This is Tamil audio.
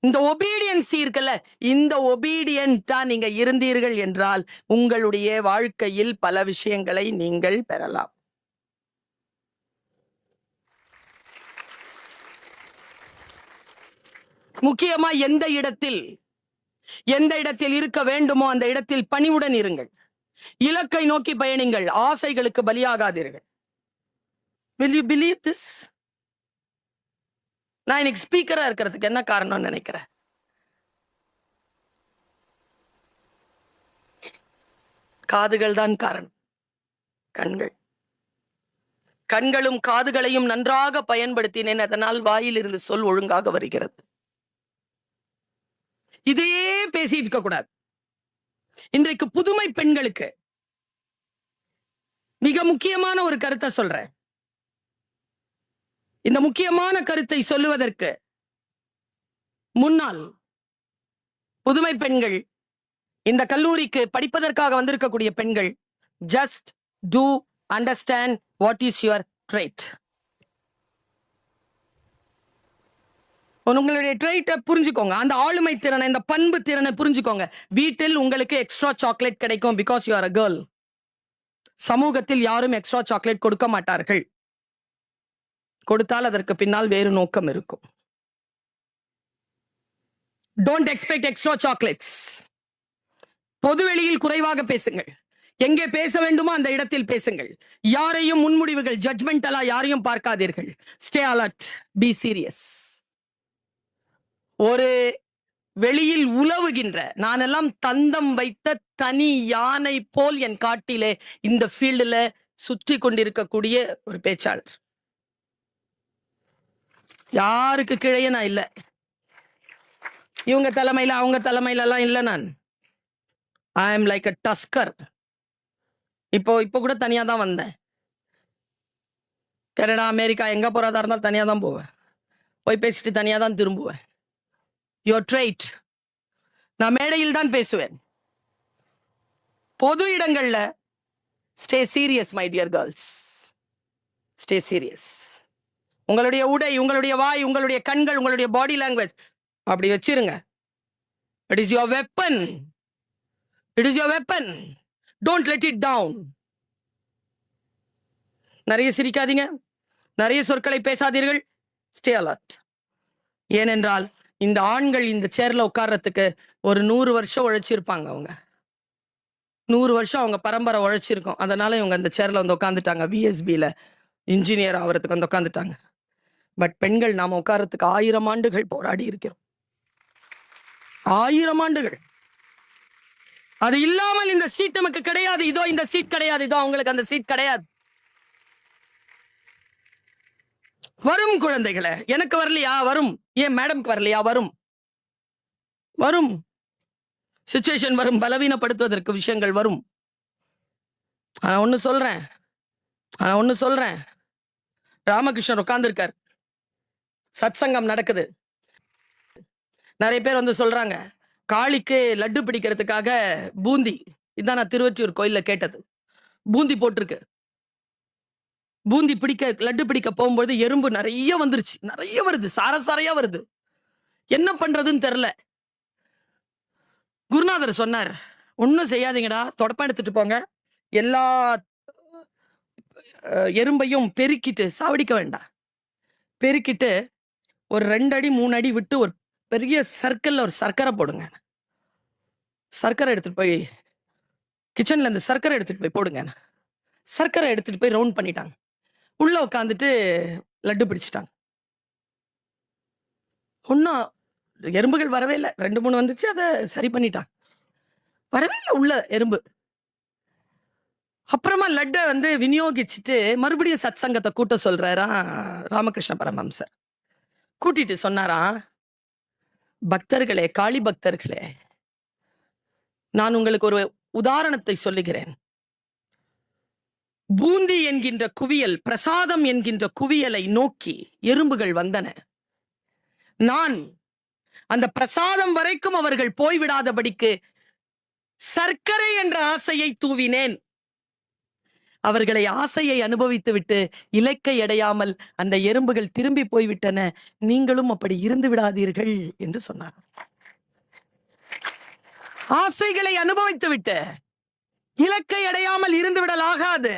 இந்த ஒபீடியன்சி இருக்குல்ல, இந்த ஒபீடியன்ட்டா நீங்க இருந்தீர்கள் என்றால் உங்களுடைய வாழ்க்கையில் பல விஷயங்களை நீங்கள் பெறலாம். முக்கியமா எந்த இடத்தில் இருக்க வேண்டுமோ அந்த இடத்தில் பணிவுடன் இருங்கள். இலக்கை நோக்கி பயணிங்கள். ஆசைகளுக்கு பலியாகாதீர்கள். Will you believe this? நான் இன்னைக்கு ஸ்பீக்கரா இருக்கிறதுக்கு என்ன காரணம்னு நினைக்கிறேன்? காதுகள் தான் காரணம். கண்களும் காதுகளையும் நன்றாக பயன்படுத்தினேன், அதனால் வாயில் இருந்து சொல் ஒழுங்காக வருகிறது. இதையே பேசிட்டு இருக்க கூடாது. இன்றைக்கு புதுமை பெண்களுக்கு மிக முக்கியமான ஒரு கருத்தை சொல்றேன். இந்த முக்கியமான கருத்தை சொல்லுவதற்கு முன்னால் புதுமை பெண்கள், இந்த கல்லூரிக்கு படிப்பதற்காக வந்திருக்கக்கூடிய பெண்கள், just to understand what is your trait. உங்களுடைய ட்ரைட்டை புரிஞ்சுக்கோங்க. அந்த ஆளுமை திறனை, இந்த பண்பு திறனை புரிஞ்சுக்கோங்க. வீட்டில் உங்களுக்கு எக்ஸ்ட்ரா சாக்லேட் கிடைக்கும் because you are a girl. சமூகத்தில் யாரும் எக்ஸ்ட்ரா சாக்லேட் கொடுக்க மாட்டார்கள். கொடுத்தால் அதற்கு பின்னால் வேறு நோக்கம் இருக்கும். Don't expect extra chocolates. பொதுவெளியில் குறைவாக பேசுங்கள். எங்கே பேச வேண்டுமோ அந்த இடத்தில் பேசுங்கள். யாரையும் முன்முடிவுகள், ஜட்மெண்டலா யாரையும் பார்க்காதீர்கள். Stay alert, be serious. ஒரு வெளியில் உலவுகின்ற, நானெல்லாம் தந்தம் வைத்த தனி யானை போல் என் காட்டிலே இந்த ஃபீல்டுல சுற்றி கொண்டிருக்கக்கூடிய ஒரு பேச்சாளர். யாருக்கு கீழே நான் இல்லை. இவங்க தலைமையில அவங்க தலைமையில எல்லாம் இல்லை. நான் I am like a tusker. இப்போ கூட தனியா தான் வந்தேன். கனடா, அமெரிக்கா எங்க போறதா இருந்தாலும் தனியா தான் போவேன். போய் பேசிட்டு தனியா தான் திரும்புவேன். Your tried. நான் மேடையில் தான் பேசுவேன். பொது இடங்கள்ல stay serious my dear girls. Stay serious. உங்களுடைய உடை, உங்களுடைய வாய், உங்களுடைய கண்கள், உங்களுடைய பாடி லாங்குவேஜ் அப்படி வச்சிருங்க. It is your weapon. It is your weapon. Don't let it down. நிறைய சிரிக்காதீங்க, நிறைய சொற்களை பேசாதீர்கள். Stay alert. ஏனென்றால் இந்த ஆண்கள் இந்த சேர்ல உட்கார்றதுக்கு ஒரு 100 வருஷம் உழைச்சிருப்பாங்க. அவங்க 100 வருஷம் அவங்க பரம்பரை உழைச்சிருக்கோம். அதனால இவங்க இந்த சேர்ல வந்து உட்காந்துட்டாங்க. விஎஸ்பியில இன்ஜினியர் ஆகிறதுக்கு வந்து உட்காந்துட்டாங்க. பட் பெண்கள் நாம உட்கார்றதுக்கு 1000 ஆண்டுகள் போராடி இருக்கிறோம். 1000 ஆண்டுகள். அது இல்லாமல் இந்த சீட் நமக்கு கிடையாது. இதோ இந்த சீட் கிடையாது, இதோ அவங்களுக்கு அந்த சீட் கிடையாது. வரும் குழந்தைகளை. எனக்கு வரலையா? வரும். ஏன் மேடம்க்கு வரலையா? வரும். வரும். சிச்சுவேஷன் வரும். பலவீனப்படுத்துவதற்கு விஷயங்கள் வரும். நான் ஒண்ணு சொல்றேன். ராமகிருஷ்ணர் உட்கார்ந்துருக்கார். சத்சங்கம் நடக்குது. நிறைய பேர் வந்து சொல்றாங்க, காளிக்கு லட்டு பிடிக்கிறதுக்காக பூந்தி, இதான் நான் திருவொற்றியூர் கோயில்ல கேட்டது, பூந்தி போட்டிருக்கு. பூந்தி பிடிக்க, லட்டு பிடிக்க போகும்போது எறும்பு நிறைய வந்துருச்சு. நிறைய வருது, சாரையா வருது. என்ன பண்றதுன்னு தெரியல. குருநாதர் சொன்னார், ஒன்னும் செய்யாதீங்கடா, தொடப்பம் எடுத்துட்டு போங்க, எல்லா எறும்பையும் பெருக்கிட்டு, சாவடிக்க வேண்டாம், பெருக்கிட்டு ஒரு 2 அடி 3 அடி விட்டு ஒரு பெரிய சர்க்கிள்ல ஒரு சர்க்கரை போடுங்க. சர்க்கரை எடுத்துட்டு போய் கிச்சன்ல இருந்து சர்க்கரை எடுத்துட்டு போய் போடுங்க. சர்க்கரை எடுத்துட்டு போய் ரவுண்ட் பண்ணிட்டாங்க. உள்ள உட்காந்துட்டு லட்டு பிடிச்சிட்டாங்க. ஒன்னும் எறும்புகள் வரவே இல்லை. 2-3 வந்துச்சு, அதை சரி பண்ணிட்டாங்க. வரவே இல்லை உள்ள எறும்பு. அப்புறமா லட்டை வந்து விநியோகிச்சுட்டு மறுபடியும் சத் சங்கத்தை கூட்ட சொல்றாரா ராமகிருஷ்ண பரமஹம்சர். கூட்டிட்டு சொன்னாரா, பக்தர்களே, காளி பக்தர்களே, நான் உங்களுக்கு ஒரு உதாரணத்தை சொல்லுகிறேன். பூந்தி என்கின்ற குவியல், பிரசாதம் என்கின்ற குவியலை நோக்கி எறும்புகள் வந்தன. நான் அந்த பிரசாதம் வரைக்கும் அவர்கள் போய்விடாதபடிக்கு சர்க்கரை என்ற ஆசையை தூவினேன். அவர்களை ஆசையை அனுபவித்து விட்டு இலக்கை அடையாமல் அந்த எறும்புகள் திரும்பி போய்விட்டன. நீங்களும் அப்படி இருந்து விடாதீர்கள் என்று சொன்னார். ஆசைகளை அனுபவித்து விட்டு இலக்கை அடையாமல் இருந்து விடலாகாது.